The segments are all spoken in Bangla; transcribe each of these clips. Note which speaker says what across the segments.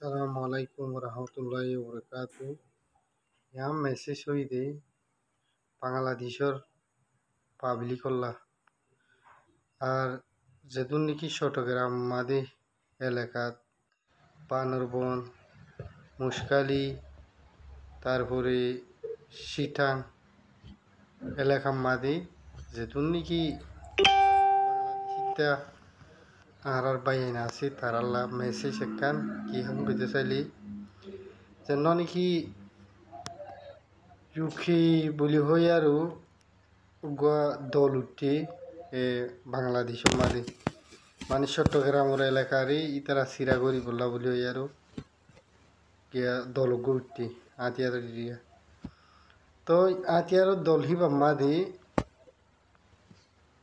Speaker 1: Assalamualaikum warahmatullahi wabarakatuh. यहाँ মেসেজ হইতে বাংলাদেশের পাবলিকল্লা আর যেদুন নাকি চট্টগ্রাম মাদে এলাকাত বানরবন মুশকালি তারপরে সিটাং এলাকা মাদে যেদুন নাকি বাংলাদেশিতা আর বাইনা আছে তারাল্লা মেসেজ একখান কি হাম কইতে চাইলি যেন নাকি ইউকে বলি হই আৰু দল উঠে বাংলাদেশের মাঝে মানে চট্টগ্রামের এলাকারে ইতারা সিরাগরি বললা বলি হই আৰু দল উঠে আতিয়ার এরিয়া তো আতিয়ার দল হিবা মাঝে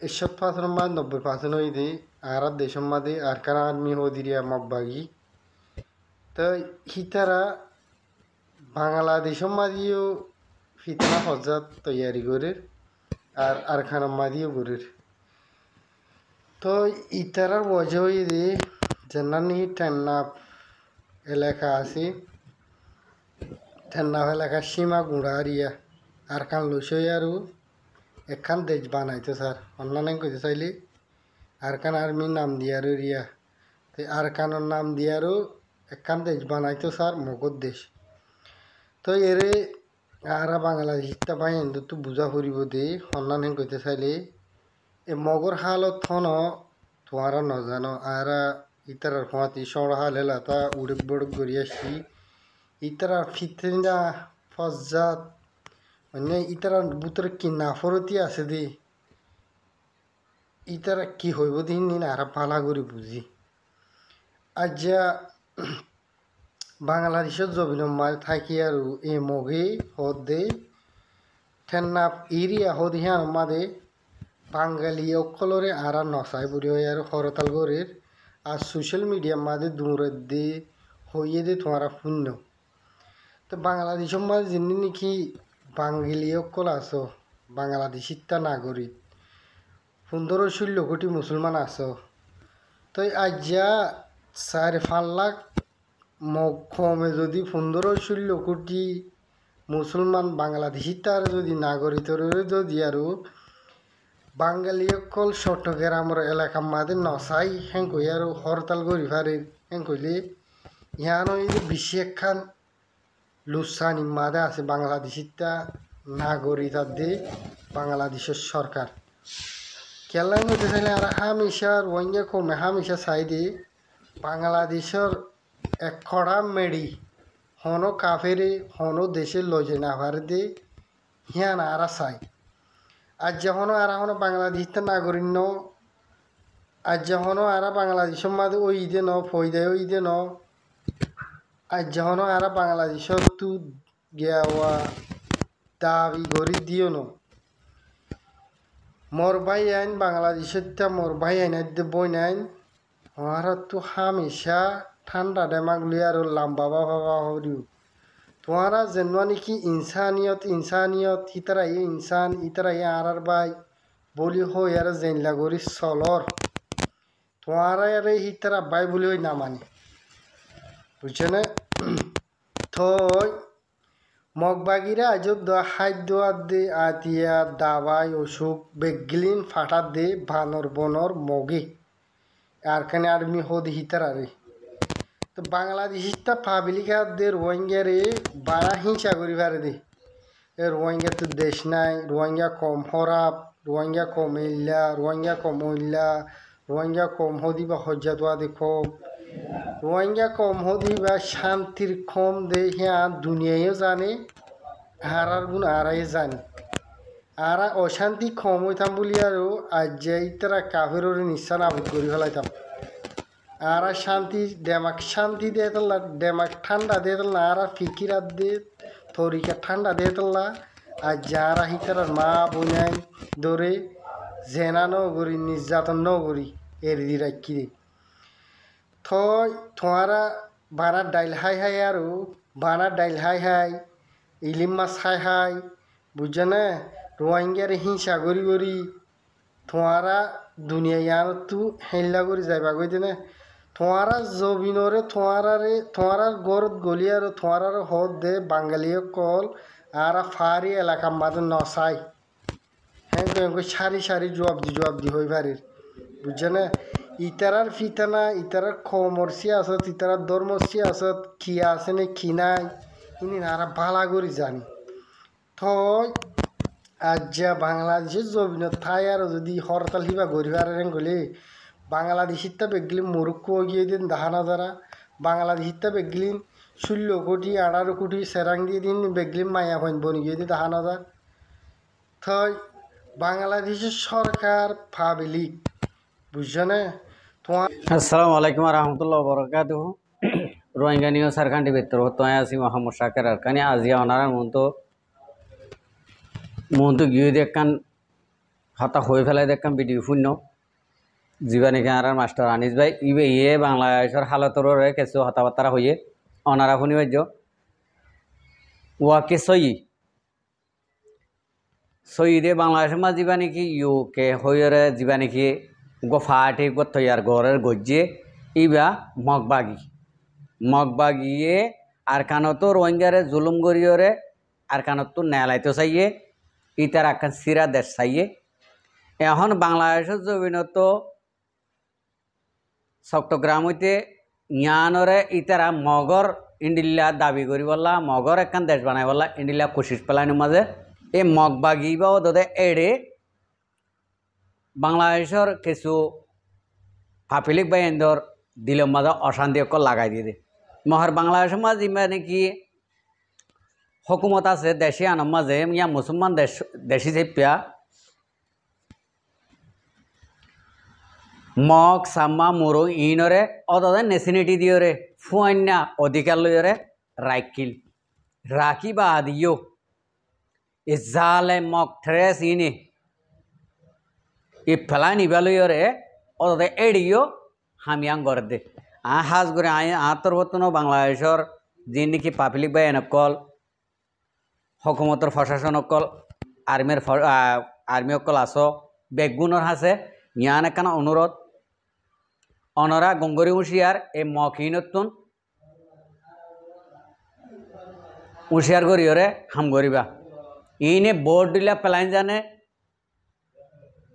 Speaker 1: 61% 90% হইতে আর দেশের মাঝে আর কারা আর্মি হদিরিয়া মব্বাগি তো হিতারা বাংলাদেশের মাঝেও ফিতনা হজাত তৈয়ারি করে আর আরখানা মাদিও করে তো ইতারার ওয়াজহ হইতে যেনানি টেন্নাপ এলাকা আছে টেন্নাপ এলাকার সীমা গুড়ারিয়া আরখান লইসই আৰু একখান দেশ বানাইতো স্যার অন্যান্য কইতে চাইলে আরখান আর্মির নাম দিয়ারও রিয়া তো আরখানোর নাম দিয়ারও একখান দেশ বানাইতো স্যার মগধ দেশ তো এরে আরা বাংলাদেশটা পাই তো বুঝা ফুরিব দে অন্যান্য কইতে চাইলে এ মগর হালত থন তোমারা নজানো আরা ইতারার ফাঁতি সড় হাল হেলা তা উড়ক বড়ক গড়ি আসি ইতারা ফিতনা ফজাত মানে ইতারা বুতরে কি নাফরতি আছে দে ইতারা কি হইব দিন নিন আরা পালা করে বুঝি আজ বাংলাদেশের জমিন মাল থাকি আর এ মগে হদ দে ঠেন্নাপ এরিয়া হদ হিয়ান মাদে বাঙালি অকলরে আরা নসাই বুড়ি হয়ে আর হরতাল গরের আর সোশ্যাল মিডিয়া মাদে দূরে দে হইয়ে দে তোমারা শূন্য তো বাংলাদেশের মাঝে যিনি নাকি বাঙালি অকল আছো বাংলাদেশিতা নাগরিক 15-16 কোটি মুসলমান আছো তো আজ 4-5 লাখ কমে যদি 15-16 কোটি মুসলমান বাংলাদেশি তার যদি নাগরিকের যদি আৰু বাঙালি অকল চট্টগ্রামের এলাকা মাঝে নসাই হেং কই আৰু হরতাল করি পারে হেং কইলে ইহান বেশি একখান লুসানি মাঝে আছে বাংলাদেশিটা নাগরিক দে বাংলাদেশের সরকার কেলাই মধ্যে চাইলে আর হামেশা রোহিঙ্গা কমে হামেশা চাইদে বাংলাদেশের এক খড়া মেড়ি হনো কাফেরে হনো দেশে লজে না ভারে দে হিয়ান আরা চাই আজ যখন আর বাংলাদেশটা নাগরিক ন আজ যখন আর বাংলাদেশের মাঝে ওই দে ন ফৈদায় ওই দে ন আজ যখন আর বাংলাদেশের তু গেওয়া দাবি গড়ি দিও ন মোর ভাই আইন বাংলাদেশের মোর ভাই আইন বই নাইন হওয়ার তো হামেশা ঠান্ডা ডেমাগলি আর লাম্বা বাবা হরিও তোমারা যেন নাকি ইনসানিয়ত ইতারা ইনসান ইতারা আর বাই বলি হই আর জেনলা গরি চলর তোমারা আর ইতারা বাই বলি হই না মানে বুঝছে না থই মগবাগিরা আজ খাদ্য দে আতিয়া দাবাই অসুখ বেগলিন ফাটা দে বানর বনর মগে আরখানে আর্মি হদ হিতারা রে তো বাংলাদেশিটা পাবলিকা দে রোহিঙ্গারে বাড়া হিংসা করি পারে দে রোহিঙ্গা তো দেশ নাই রোহিঙ্গা কম হরাপ রোহিঙ্গা কম ইল্লা রোহিঙ্গা কম ইল্লা রোহিঙ্গা কম হদি বা হজ্জা দোয়া দে কম রোহিঙ্গা কম হদি বা শান্তির কম দে হ্যাঁ দুনিয়ায়ও জানে হারার গুণ আরাই জানে আরা অশান্তি কম হইতাম বলি আৰু আজ ইতারা কাফের নিশা নাবুদ করি ফেলাইতাম আর শান্তি ডেমাক শান্তি দিয়ে তোলা ডেমাক ঠান্ডা দিয়ে তোলা আর ফিকিরাত দিয়ে তরিকা ঠান্ডা দিয়ে তোলা আর যারা হিতার মা বোনাই ধরে জেনা নগরী নির্যাতন নগরী এর দি রাখি দে থোয়ারা বানা ডাইল হাই হাই আৰু বানা ডাইল হাই হাই ইলিম মাছ হাই হাই বুঝছে না রোহিঙ্গার হিংসা করি করি থোয়ারা দুনিয়া ইয়ার তু হেল্লা করে যাইবা কইতে না তোমারা জবিনরে তোমারার গরত গলি আর তোমারার হদ দে বাঙালিও কল আর ফারি এলাকা মাঝে নসাই হ্যাঁ সারি সারি জবাব দি হই পারির বুঝছে না ইতারার ফিতানা ইতারার খমরসি আসত ইতারার ধর্মসি আসত কি আছে না কি নাই ইনি নারা ভালা করে জানি থই আজ যা বাংলাদেশের জবিনত থাই আর যদি হরতাল হিবা গরিবার গলি বাংলাদেশিতা বেগলি মুরুক্কু গিয়ে দিন দাহানা যারা বাংলাদেশিতা বেগলিন 16 কোটি 18 কোটি সেরাং দিয়ে দিন বেগলিন মায়া হইন বনি গিয়ে দিন দাহানা যার থই বাংলাদেশের সরকার পাবলিক বুঝছো না তোমার
Speaker 2: আসসালামু আলাইকুম রহমতুল্লাহ বরকাতুহ রোহিঙ্গা নিয়ে সারখান্ডি ভিতর হতো আসি মোহাম্মদ শাকের আরকানি আজিয়া অনারার মন তো গিয়ে দেখান হতা হয়ে ফেলাই দেখান ভিডিও শূন্য জীবানী কেনার মাস্টার আনিস ভাই ইবে ইয়ে বাংলাদেশের হালতর কিছু হতাবার্তা হয়ে অনারা শুনি বাজ্য ওয়াকে সই বাংলাদেশের মা যাবা নাকি ইউকে হইরে যাবা নাকি গোফাটি গথইয়ার গড়ের গজ্জে ইবা মগবাগিয়ে আর কানতো রোহিঙ্গারে জুলুম গরিয়রে আর কানতো নেলাইতে চাইয়ে ইতার আকান সিরা দেশ চাইয়ে এখন বাংলাদেশের জমিনত চট্টগ্রাম হইতে ইয়ানরে ইতারা মগর ইন্ডিল্লা দাবি করি বললা মগর একখান দেশ বানাই বললা ইন্ডিল্লা কোশিস পেলাইনের মাঝে এই মগবাগি বা ওদের এড়ে বাংলাদেশের কিছু পাপিলিক বাহিনীর দিলের মাঝে অশান্তি অকল লাগাই দিয়ে মহর বাংলাদেশের মাঝে নাকি হকুমত আছে দেশি আনার মাঝে ইয়া মুসলমান দেশি চেপিয়া মগ সাম্মা মুরু ইনরে অদে নেসিনিটি দিয়রে ফুয়ান্যা অধিকার লইরে রাখি বা আদিও জালে মগ ট্রেস ইনে ফেলাই নিবা লইরে অদে এড়িও হামিয়াং গড় দে হাজ করে আতর বর্তন বাংলাদেশের যে নাকি পাবলিক বাহিনী অকল হকুমতর প্রশাসন অকল আর্মি অকল আস বেগুনের হাসে ইয়ান এখান অনুরোধ অনরা গঙ্গরি হুঁশিয়ার এই মকিনতুন হুঁশিয়ার করিওরে হাম করিবা ইনে বোর্ড দিলা পেলাইন জানে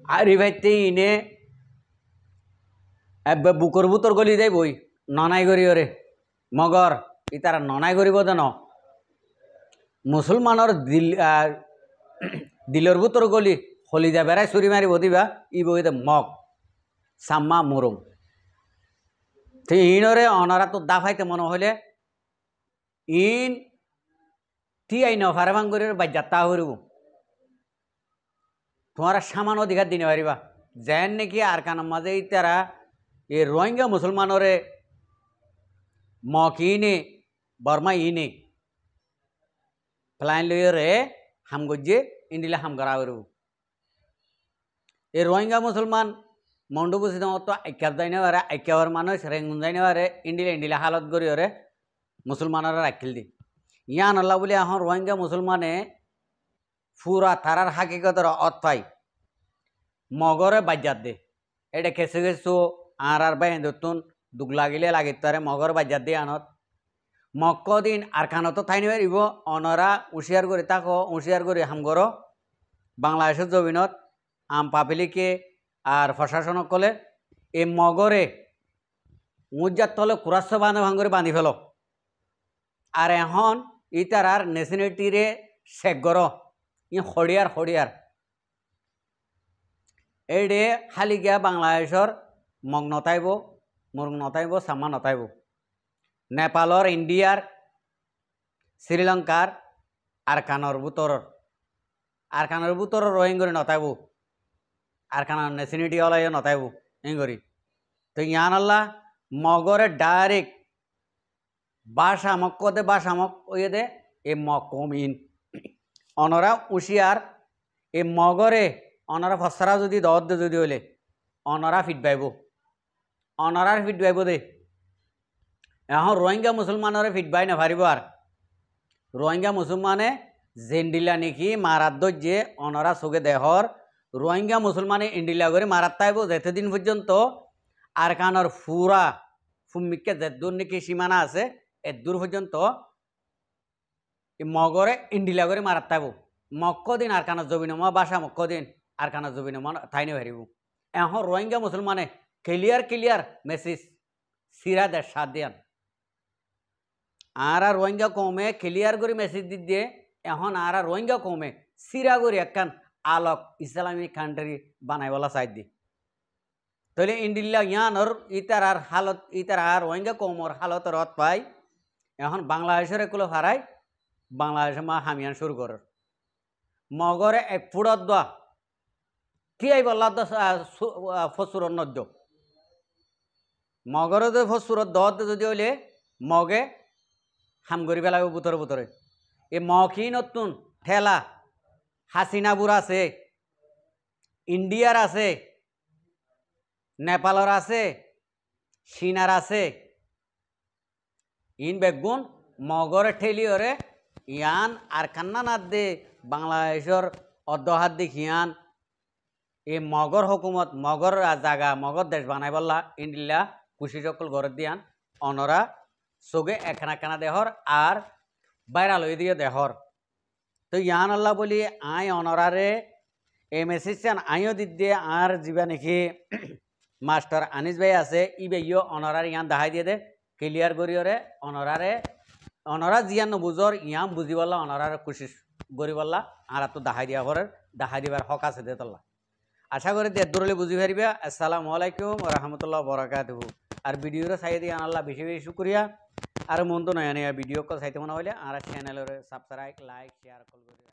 Speaker 2: আরি ভাইতে ইনে এবে বুকর বুতর গলি যাই বই ননাই করিওরে মগর ইতারা ননাই করিব যেন মুসলমানের দিলর বুতর গলি হলি যা বেড়াই চুরি মারিব দিবা ই বইতে মগ সাম্মা মুরুম তো ইনরে অনারা তো দাফাইতে মনে হলে ইন টি আইন ফারে ভাঙ্গরের বাজ্যাত্তা হরিব তোমার সামান অধিকার দিনে পারিবা যেন নাকি আর কানার মাঝে তারা এই রোহিঙ্গা মুসলমানরে মক ইনে বর্মা ইনে প্লাইন লইরে হাম গজ্জে ইন্ডিলা হাম করা হরিব এই রোহিঙ্গা মুসলমান মন্ডু বুঝি তো আইক্যার যাই নারে আইক্যার মানুষ রেঙ্গুন যাই নারে ইন্ডিলা হালত গড়িওরে মুসলমানরা রাখিল দি ইয়ান আল্লাহ বলে এখন রোহিঙ্গা মুসলমানে ফুরা তারার হাকিকতের অর্থাই মগরে বাজ্যাত দে এটা কিছু কিছু আর বাই নতুন দুখ লাগিলে লাগি তারে মগর বাজ্যাত দিয়ে আনত মক্ক দিন আর খানতো থাইনি পারিব অনরা হুঁশিয়ার করে তাকো হুঁশিয়ার করে হামগর বাংলাদেশের জমিনত আম পাবলিকে আর প্রশাসন কলে এই মগরে মুজার তলে কুরাস্য ভাঙরে বাঁধি ফেল আর এখন ইতার আর নেশনিটিরে শেখগর ই হড়িয়ার এইডে খালি গিয়া বাংলাদেশের মগ নতাইব মুরগ নতাইব সামা নতাইব নেপালর ইন্ডিয়ার শ্রীলঙ্কার আরকানর বুতর রোহিঙ্গরি নতাইব আরকানর নেশনিটি ওলাই নতাইব ইঙ্গরি তো ইয়ান আল্লাহ মগরে ডাইরেক্ট বাসামক ওই দে এ মগ কম ইন অনরা উশিয়ার এ মগরে অনরা ফসরা যদি দর দে যদি হইলে অনরা ফিটবাইব দে এখন রোহিঙ্গা মুসলমানরে ফিটবাই নাপারিব আর রোহিঙ্গা মুসলমানে জেন্ডিলা নাকি মারাত যে অনরা চোখে দেহর রোহিঙ্গা মুসলমানে ইন্ডিলা করে মারাত তাইব যেতদিন পর্যন্ত আরকানর ফুরা ফুমিকে যে দূর নাকি সীমানা আছে এ দূর পর্যন্ত মগরে ইন্ডিলা করে মারাত থাকব মক্কদিন আর কানা জবিন বাসা মক্কদিন আর কানা জবিন থাইনে হারিব এখন রোহিঙ্গা মুসলমানে ক্লিয়ার মেসেজ সিরা দেশ সাত দিয়ান আর রোহিঙ্গা কমে ক্লিয়ার করে মেসেজ দি দিয়ে এখন আর রোহিঙ্গা কমে সিরা করে একখান আলোক ইসলামী কান্ট্রি বানাই বলা চাই দি তাহলে ইন্ডিল্লা ইয়ানর ইতার হালত ইতার আর রোহিঙ্গা কমর হালতের রথ পাই এখন বাংলাদেশের এগুলো হারাই বাংলাদেশে মা হামিয়ান শুরু কর মগরে এক ফুড়ত দোয়া কি আই বল্লা ফসুর নদ্য মগরে তো ফসুরত দত যদি হইলে মগে হাম করি পেলাব বুতরে এ মকি নতুন ঠেলা হাসিনাবুর আছে ইন্ডিয়ার আছে নেপালর আছে চীনার আছে ইন বেগুন মগরে ঠেলিওরে ইয়ান আর কান্না না দে বাংলাদেশের অর্ধহাত দেখিয়ান এই মগর হুকুমত মগর জাগা মগর দেশ বানাই বললা ইন্ডিয়া কুশি সকল ঘর দিয়ান অনরা চোগে একখানা দেহর আর বাইরা লই দিয়ে দেহর তো ইয়ান আল্লাহ বলি আই অনরারে এই মেসেজ আইও দি দিয়ে আর যা নাকি মাস্টার আনিস ভাই আছে ই ভাইও অনরার ইয়ান দেখাই দিয়ে দে ক্লিয়ার করিওরে অনরা জিয়ান নবুজর ইয়াম বুঝি বললা অনরার কোশিশ করি বললা আর তো দেখাই দিয়া ঘরের দেখাই দিবার হক আছে দে তোল্লা আশা করি দেড় দূরলে বুঝি পারিবে আসসালামু আলাইকুম রহমতুল্লাহ বরাকাতুহু আর ভিডিওরে চাই দিয়ে আল্লাহ বেশি বেশি শুক্রিয়া আর মন তো নয় ভিডিও চাইতে মনে হলে আর চ্যানেলের সাবস্ক্রাইব লাইক শেয়ার কল করে